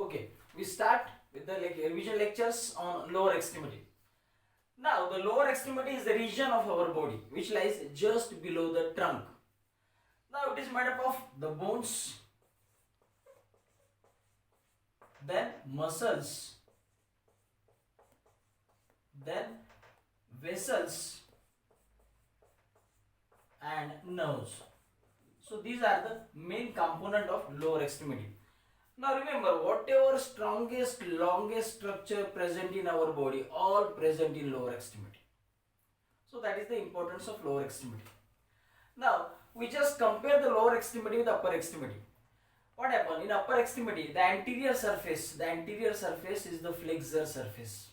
Okay, we start with the revision lectures on lower extremity. Now, the lower extremity is the region of our body which lies just below the trunk. Now, it is made up of the bones, then muscles, then vessels, and nerves. So, these are the main component of lower extremity. Now remember, whatever strongest, longest structure present in our body, all present in lower extremity. So that is the importance of lower extremity. Now we just compare the lower extremity with upper extremity. What happened? In upper extremity, the anterior surface is the flexor surface.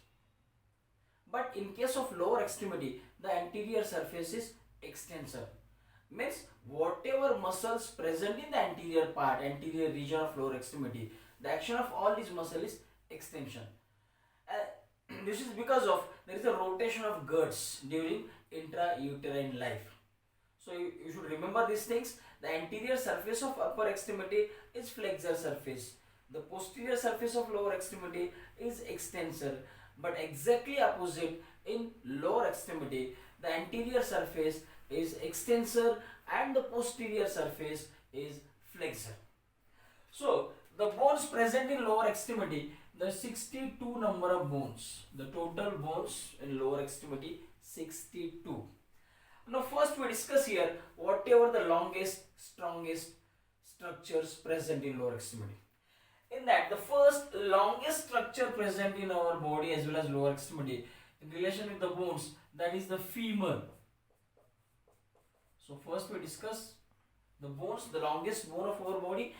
But in case of lower extremity, the anterior surface is extensor. Means whatever muscles present in the anterior part, anterior region of lower extremity, the action of all these muscles is extension. This is because of there is a rotation of guts during intrauterine life. So you should remember these things. The anterior surface of upper extremity is flexor surface. The posterior surface of lower extremity is extensor. But exactly opposite in lower extremity, the anterior surface is extensor and the posterior surface is flexor. So the bones present in lower extremity, the 62 number of bones, the total bones in lower extremity 62. Now first we discuss here whatever the longest, strongest structures present in lower extremity. In that, the first longest structure present in our body as well as lower extremity in relation with the bones, that is the femur. So first we discuss the bones, the longest bone of our body.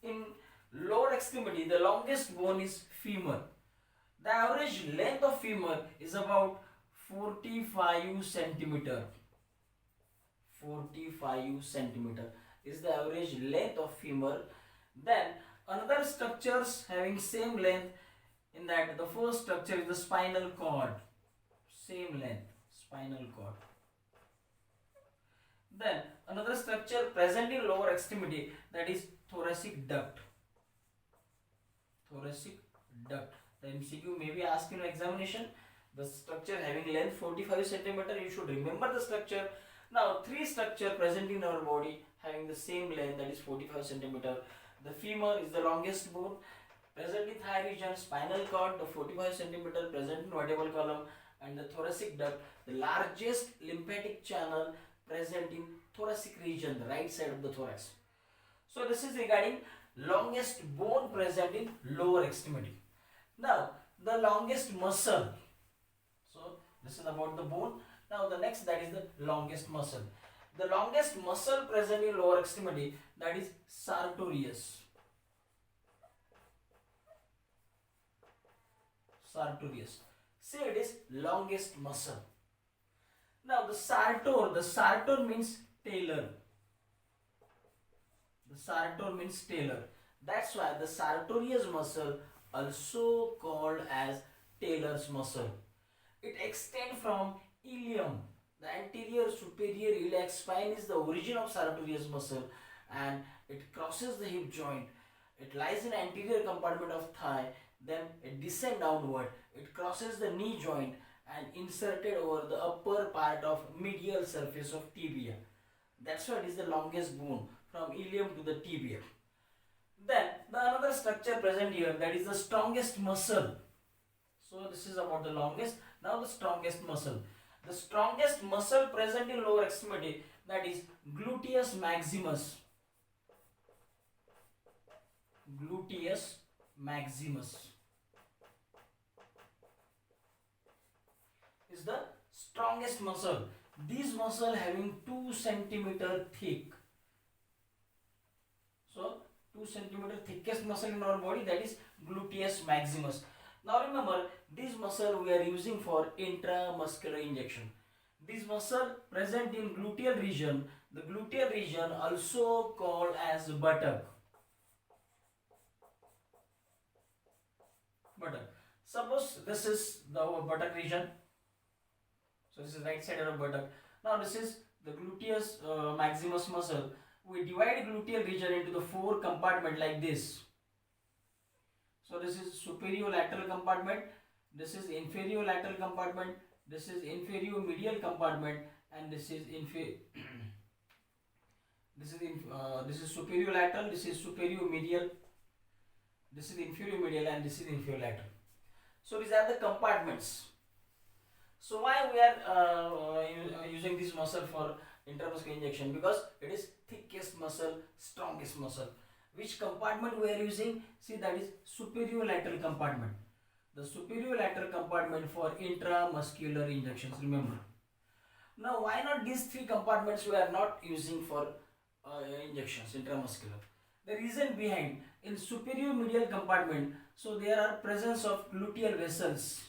In lower extremity, the longest bone is femur. The average length of femur is about 45 centimeter. 45 centimeter is the average length of femur. Then another structures having same length, in that the first structure is the spinal cord, same length, spinal cord. Then another structure present in lower extremity, that is thoracic duct. Thoracic duct. The MCQ may be asked in examination. The structure having length 45 centimeter, you should remember the structure. Now three structure present in our body having the same length, that is 45 centimeter. The femur is the longest bone present in thigh region, spinal cord, the 45 centimeter present in vertebral column, and the thoracic duct, the largest lymphatic channel present in thoracic region, the right side of the thorax. So this is regarding longest bone present in lower extremity. Now the longest muscle. So this is about the bone. Now the next, that is the longest muscle. The longest muscle present in lower extremity, that is sartorius. Sartorius. Say it is longest muscle. Now the sartor means tailor. The sartor means tailor. That's why the sartorius muscle also called as tailor's muscle. It extends from ilium. The anterior superior iliac spine is the origin of sartorius muscle, and it crosses the hip joint. It lies in anterior compartment of thigh, then it descends downward. It crosses the knee joint and inserted over the upper part of medial surface of tibia. That's why it is the longest bone from ilium to the tibia. Then the another structure present here, that is the strongest muscle. So this is about the longest. Now the strongest muscle. The strongest muscle present in lower extremity, that is gluteus maximus. Gluteus maximus is the strongest muscle. This muscle having 2 centimeter thick. So 2 centimeter thickest muscle in our body, that is gluteus maximus. Now remember, this muscle we are using for intramuscular injection. This muscle present in gluteal region. The gluteal region also called as buttock. Buttock. Suppose this is the buttock region. So this is right side of the buttock. Now this is the gluteus maximus muscle. We divide gluteal region into the 4 compartments like this. So this is superior lateral compartment, this is inferior lateral compartment, this is inferior medial compartment, and this is this is superior lateral, this is superior medial, this is inferior medial, and this is inferior lateral. So these are the compartments. So why we are using this muscle for intramuscular injection? Because it is thickest muscle, strongest muscle. Which compartment we are using? See, that is superior lateral compartment. The superior lateral compartment for intramuscular injections. Remember. Now, why not these three compartments we are not using for injections intramuscular? The reason behind, in superior medial compartment, so there are presence of gluteal vessels.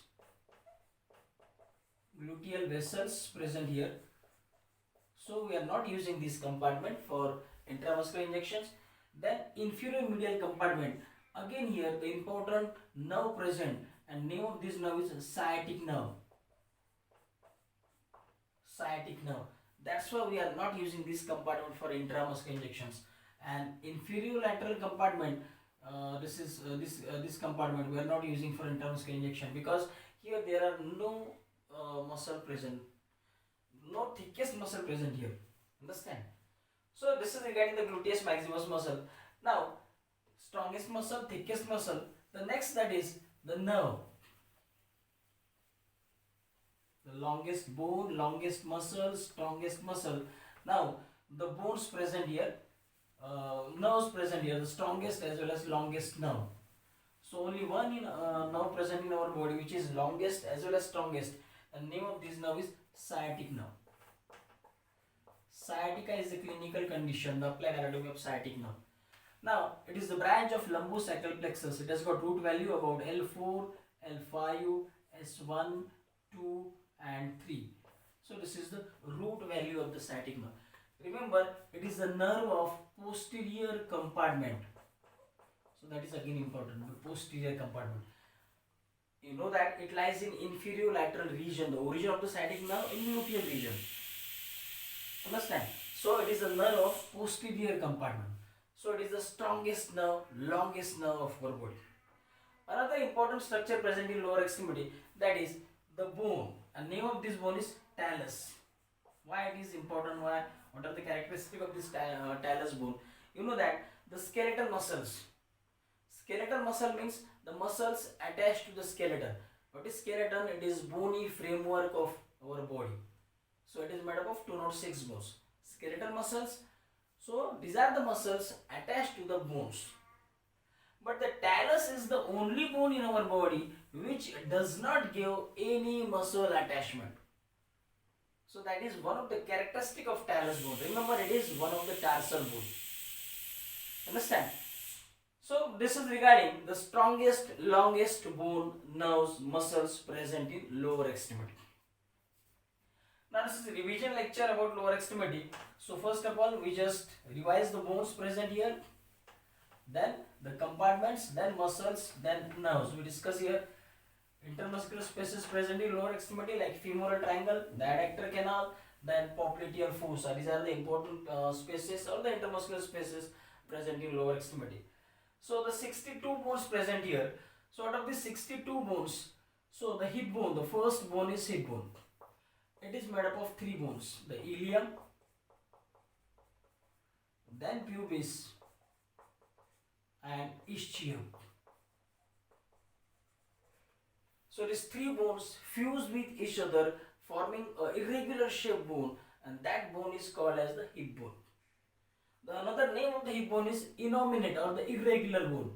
Gluteal vessels present here. So we are not using this compartment for intramuscular injections. Then inferior medial compartment. Again here the important nerve present, and name of this nerve is sciatic nerve. Sciatic nerve. That's why we are not using this compartment for intramuscular injections. And inferior lateral compartment, this compartment we are not using for intramuscular injection, because here there are no muscle present, no thickest muscle present here. Understand? So this is regarding the gluteus maximus muscle. Now, strongest muscle, thickest muscle. The next, that is the nerve. The longest bone, longest muscle, strongest muscle. Now, the bones present here, nerves present here, the strongest as well as longest nerve. So only one nerve present in our body which is longest as well as strongest. And name of this nerve is sciatic nerve. Sciatica is a clinical condition, the applied anatomy of sciatic nerve. Now, it is the branch of lumbosacral plexus. It has got root value about L4, L5, S1, 2 and 3. So this is the root value of the sciatic nerve. Remember, it is the nerve of posterior compartment. So that is again important, the posterior compartment. You know that it lies in inferior lateral region, the origin of the sciatic nerve in gluteal region. Understand? So it is the nerve of posterior compartment. So it is the strongest nerve, longest nerve of our body. Another important structure present in lower extremity, that is the bone. And name of this bone is talus. Why it is important? Why? What are the characteristics of this talus bone? You know that the skeletal muscles. Skeletal muscle means the muscles attached to the skeleton. What is skeleton? It is bony framework of our body. So it is made up of 206 bones. Skeletal muscles. So these are the muscles attached to the bones. But the talus is the only bone in our body which does not give any muscle attachment. So that is one of the characteristic of talus bone. Remember, it is one of the tarsal bone. Understand? So this is regarding the strongest, longest bone, nerves, muscles present in lower extremity. Now this is a revision lecture about lower extremity. So first of all, we just revise the bones present here, then the compartments, then muscles, then nerves. We discuss here intermuscular spaces present in lower extremity like femoral triangle, the adductor canal, then popliteal fossa. These are the important spaces or the intermuscular spaces present in lower extremity. So the 62 bones present here. So out of these 62 bones, so the hip bone, the first bone is hip bone. It is made up of 3 bones, the ilium, then pubis and ischium. So these 3 bones fuse with each other, forming an irregular shaped bone, and that bone is called as the hip bone. The another name of the hip bone is innominate or the irregular bone.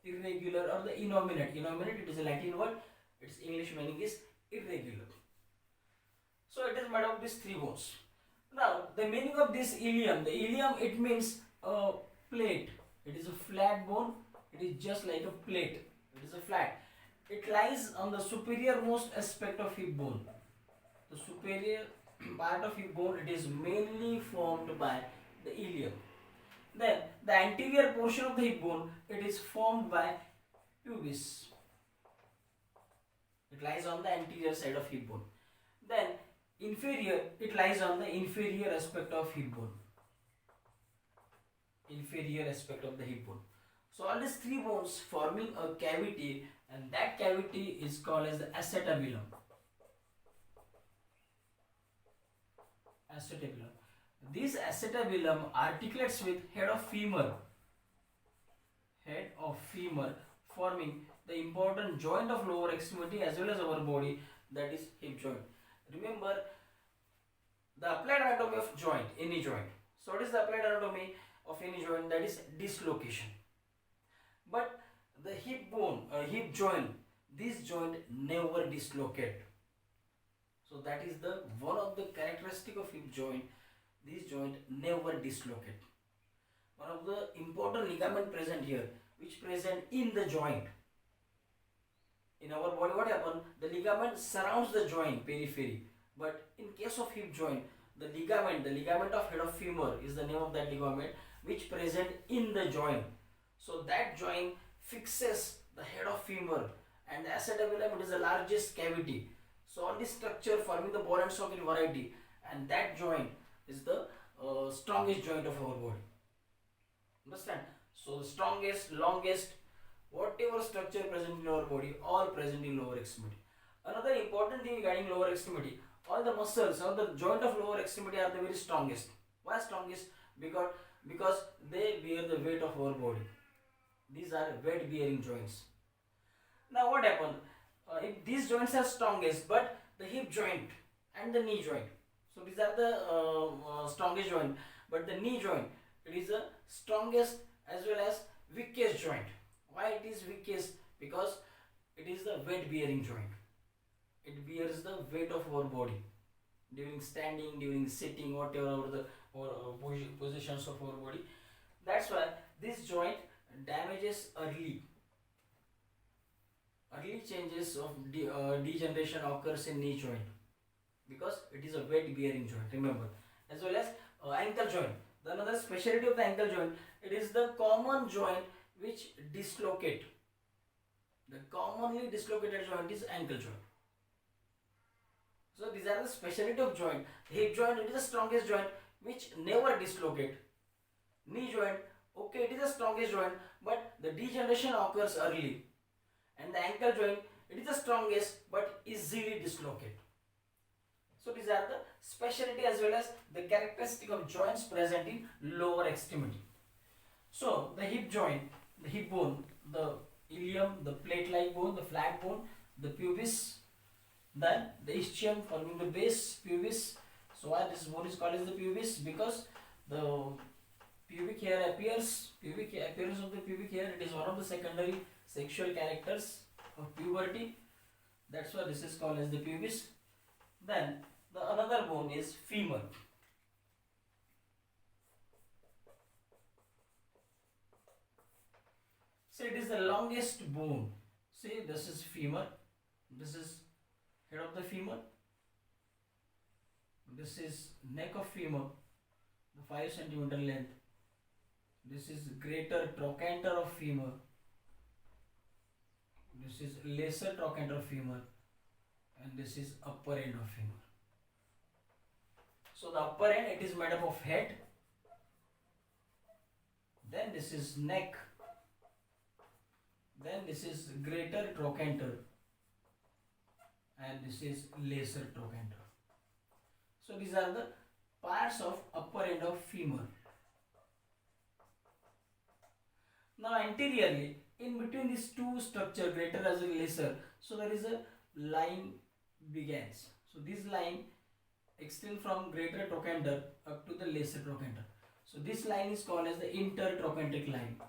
Irregular or the innominate. Innominate, it is a Latin word. Its English meaning is irregular. So it is made of these 3 bones. Now the meaning of this ilium, the ilium, it means a plate. It is a flat bone. It is just like a plate. It is a flat. It lies on the superior most aspect of hip bone. The superior part of hip bone, it is mainly formed by the ilium. Then the anterior portion of the hip bone, it is formed by pubis. It lies on the anterior side of hip bone. Then inferior, it lies on the inferior aspect of hip bone. Inferior aspect of the hip bone. So all these three bones forming a cavity, and that cavity is called as the acetabulum. Acetabulum. This acetabulum articulates with head of femur, forming the important joint of lower extremity as well as our body, that is hip joint. Remember the applied anatomy of joint, any joint. So what is the applied anatomy of any joint? That is dislocation. But the hip bone, hip joint, this joint never dislocate. So that is the one of the characteristic of hip joint. This joint never dislocate. One of the important ligament present here, which present in the joint. In our body, what happen? The ligament surrounds the joint periphery. But in case of hip joint, the ligament of head of femur is the name of that ligament, which present in the joint. So that joint fixes the head of femur, and the acetabulum, it is the largest cavity. So all this structure forming the ball and socket variety, and that joint is the strongest joint of our body. Understand? So the strongest, longest, whatever structure present in our body, all present in lower extremity. Another important thing regarding lower extremity, all the muscles or the joint of lower extremity are the very strongest. Why strongest? Because they bear the weight of our body. These are weight bearing joints. Now what happened? If these joints are strongest, but the hip joint and the knee joint, so these are the strongest joint, but the knee joint, it is the strongest as well as weakest joint. Why it is weakest? Because it is the weight bearing joint. It bears the weight of our body during standing, during sitting, whatever the positions of our body. That's why this joint damages early. Early changes of degeneration occurs in knee joint because it is a weight bearing joint, remember. As well as ankle joint. The another specialty of the ankle joint, it is the common joint which dislocate. The commonly dislocated joint is ankle joint. So these are the specialty of joint. Hip joint, it is the strongest joint which never dislocate. Knee joint, okay, it is the strongest joint, but the degeneration occurs early. And the ankle joint, it is the strongest but easily dislocate. So these are the specialty as well as the characteristic of joints present in lower extremity. So the hip joint, the hip bone, the ilium, the plate-like bone, the flat bone, the pubis, then the ischium forming the base, pubis. So why this bone is called as the pubis? Because the pubic hair appearance of the pubic hair, it is one of the secondary sexual characters of puberty. That's why this is called as the pubis. Then the another bone is femur. So it is the longest bone. See, this is femur. This is head of the femur. This is neck of femur, the 5 cm length. This is greater trochanter of femur. This is lesser trochanter of femur, and this is upper end of femur. So the upper end, it is made up of head. Then this is neck. Then this is greater trochanter, and this is lesser trochanter. So these are the parts of upper end of femur. Now anteriorly, in between these two structure, greater as well as lesser, so there is a line begins. So this line extends from greater trochanter up to the lesser trochanter. So this line is called as the intertrochanteric line.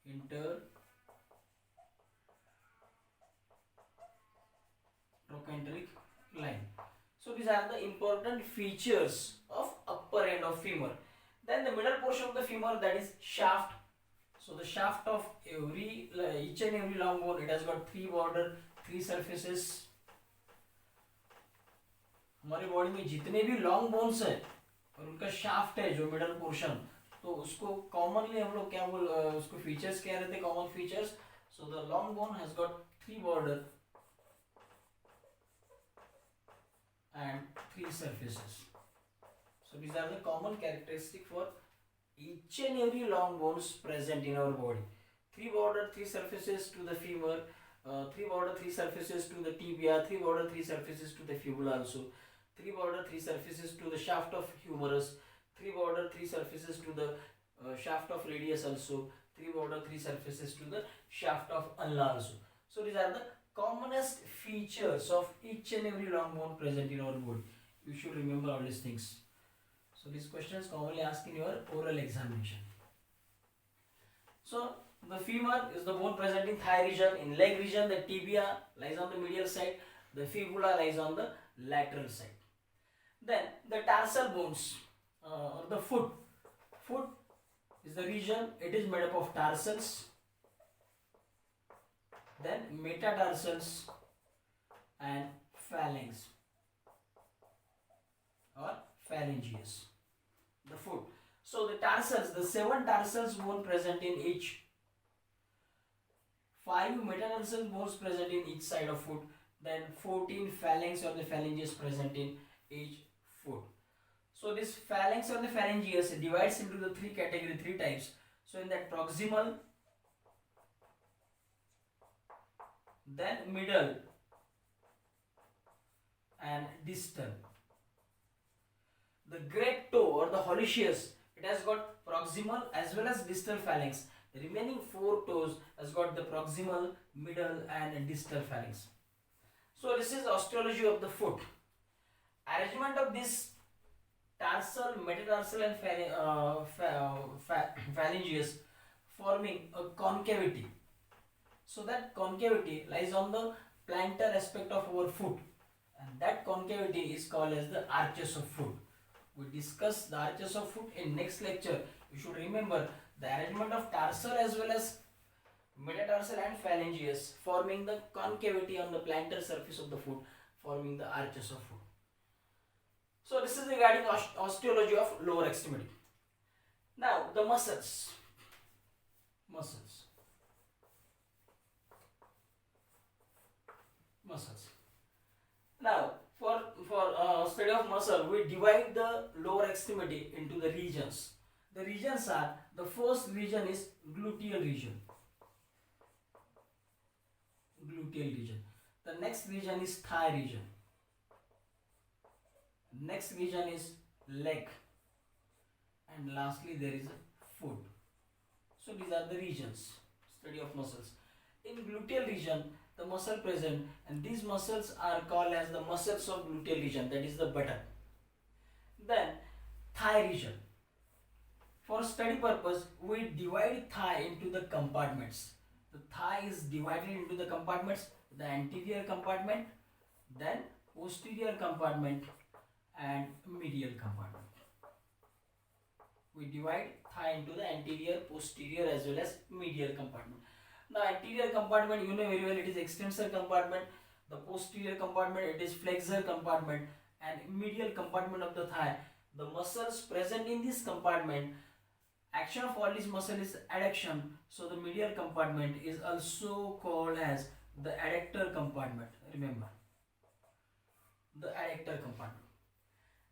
Intertrochanteric line. So these are the important features of upper end of femur. Then the middle portion of the femur, that is shaft. So the shaft of each and every long bone, it has got 3 border, 3 surfaces. हमारी body में जितने भी long bones है और उनका shaft है जो middle portion, तो उसको कॉमनली हम लोग क्या बोल उसको फीचर्स कह रहे थे, common features. So the long bone has got 3 border and 3 surfaces. So these are the common characteristic for each and every long bones present in our body. three border, three surfaces to the femur, three border, three surfaces to the tibia, three border, three surfaces to the fibula also, three border, three surfaces to the shaft of humerus, three border, three surfaces to the shaft of radius also, three border, three surfaces to the shaft of ulna also. So these are the commonest features of each and every long bone present in our body. You should remember all these things. So these questions commonly asked in your oral examination. So the femur is the bone present in thigh region. In leg region, the tibia lies on the medial side, the fibula lies on the lateral side. Then the tarsal bones, or the foot. Foot is the region. It is made up of tarsals, then metatarsals and phalanx or phalanges. The foot. So the tarsals, the 7 tarsals bone present in each, 5 metatarsal bones present in each side of foot, then 14 phalanx or the phalanges present in each foot. So this phalanx or the phalanges divides into the three category, three types. So in that proximal, then middle and distal. The great toe or the hallucis, it has got proximal as well as distal phalanx. The remaining 4 toes has got the proximal, middle and distal phalanx. So this is osteology of the foot. Arrangement of this tarsal, metatarsal and phalanges forming a concavity. So that concavity lies on the plantar aspect of our foot, and that concavity is called as the arches of foot. We discuss the arches of foot in next lecture. You should remember the arrangement of tarsal as well as metatarsal and phalanges forming the concavity on the plantar surface of the foot, forming the arches of foot. So this is regarding osteology of lower extremity. Now the muscles. Now for study of muscle, we divide the lower extremity into the regions. The regions are, the first region is gluteal region. The next region is thigh region. Next region is leg, and lastly there is foot. So these are the regions, study of muscles. In gluteal region, the muscle present, and these muscles are called as the muscles of gluteal region, that is the buttock. Then thigh region. For study purpose, we divide thigh into the compartments. The thigh is divided into the compartments, the anterior compartment, then posterior compartment and medial compartment. We divide thigh into the anterior, posterior as well as medial compartment. Now anterior compartment, you know very well, it is extensor compartment. The posterior compartment, it is flexor compartment, and medial compartment of the thigh, the muscles present in this compartment, action of all these muscle is adduction. So the medial compartment is also called as the adductor compartment. Remember, the adductor compartment.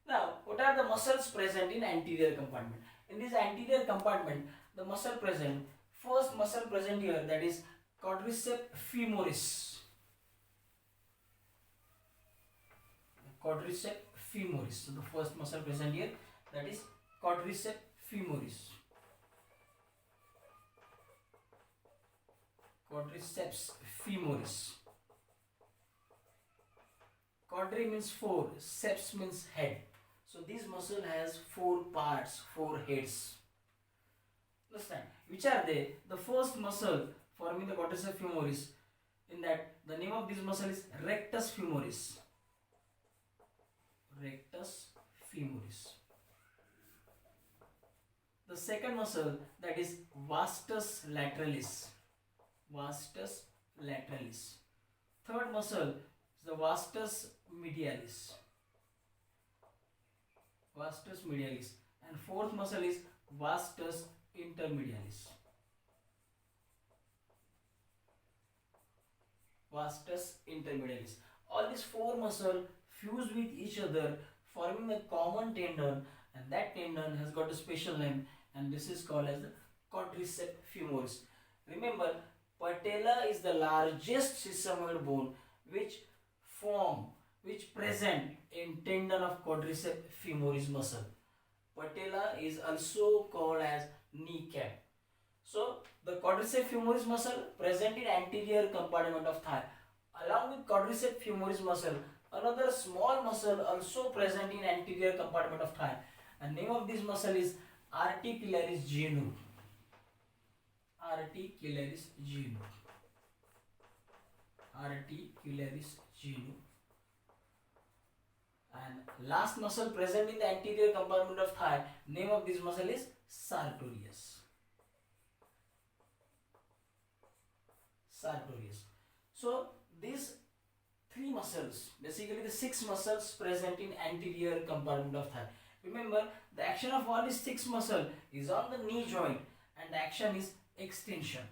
Now, what are the muscles present in anterior compartment? In this anterior compartment, the muscle present, first muscle present here, that is quadriceps femoris. Quadriceps femoris. So the first muscle present here, that is quadriceps femoris. Quadriceps femoris. Quadri means 4, ceps means head. So this muscle has 4 parts, 4 heads. Understand? Which are they? The first muscle forming the quadriceps femoris, in that the name of this muscle is rectus femoris. Rectus femoris. The second muscle, that is vastus lateralis. Vastus lateralis. Third muscle is the vastus medialis. Vastus medialis. And fourth muscle is vastus intermedialis. Vastus intermedialis. All these 4 muscles fuse with each other, forming a common tendon, and that tendon has got a special name, and this is called as the quadriceps femoris. Remember, patella is the largest sesamoid bone which present in tendon of quadriceps femoris muscle. Patella is also called as kneecap. So the quadriceps femoris muscle present in anterior compartment of thigh. Along with quadriceps femoris muscle, another small muscle also present in anterior compartment of thigh. And name of this muscle is articularis genu. Articularis genu. Articularis genu. And last muscle present in the anterior compartment of thigh, name of this muscle is sartorius. Sartorius. So these three muscles, basically the 6 muscles present in anterior compartment of thigh. Remember, the action of all these 6 muscles is on the knee joint, and the action is extension.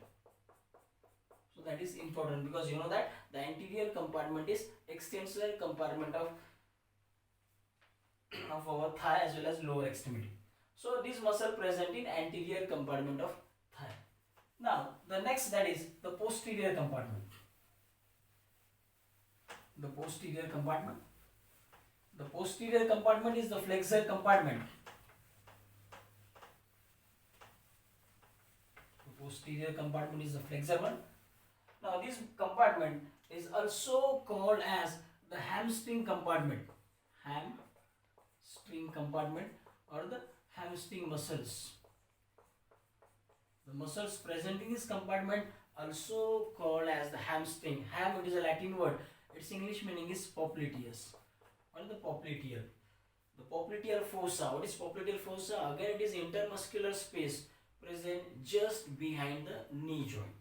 So that is important, because you know that the anterior compartment is extensor compartment of our thigh as well as lower extremity. So this muscle present in anterior compartment of thigh. Now the next, that is the posterior compartment. The posterior compartment. The posterior compartment is the flexor compartment. The posterior compartment is the flexor one. Now this compartment is also called as the hamstring compartment. Hamstring compartment or the hamstring muscles. The muscles present in this compartment also called as the hamstring. Ham, it is a Latin word. Its English meaning is popliteus or the popliteal. The popliteal fossa. What is popliteal fossa? Again, it is intermuscular space present just behind the knee joint.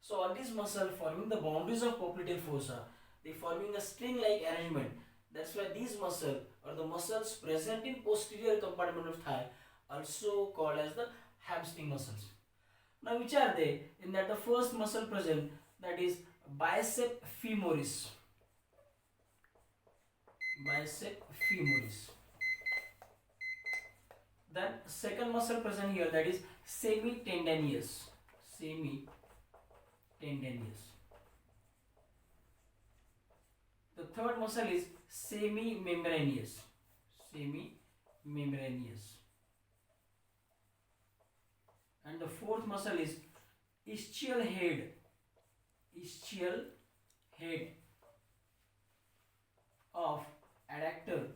So all these muscles forming the boundaries of popliteal fossa, they forming a string-like arrangement. That's why these muscles or the muscles present in posterior compartment of thigh also called as the hamstring muscles. Now which are they? In that the first muscle present, that is bicep femoris. Bicep femoris. Then second muscle present here, that is semitendinous. Semitendinous. The third muscle is semimembranous. Semimembranous. And the fourth muscle is ischial head. Ischial head of adductor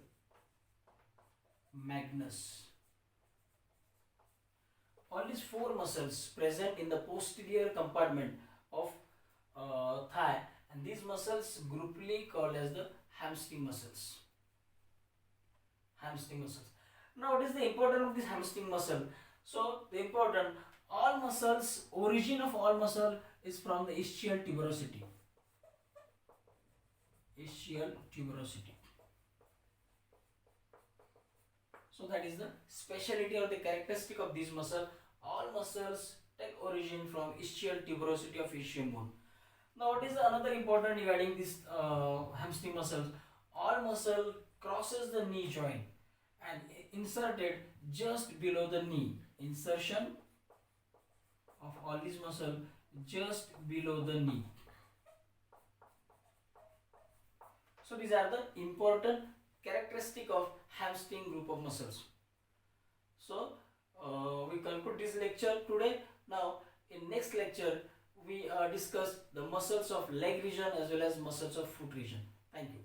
magnus. All these 4 muscles present in the posterior compartment of thigh, and these muscles grouply called as the hamstring muscles. Hamstring muscles. Now what is the importance of this hamstring muscle? So the important, all muscles, origin of all muscle is from the ischial tuberosity. Ischial tuberosity. So that is the speciality or the characteristic of this muscle. All muscles take origin from ischial tuberosity of ischium bone. Now what is another important regarding this hamstring muscles? All muscle crosses the knee joint and inserted just below the knee. Insertion of all these muscles just below the knee. So these are the important characteristic of hamstring group of muscles. So we conclude this lecture today. Now in next lecture we discuss the muscles of leg region as well as muscles of foot region. Thank you.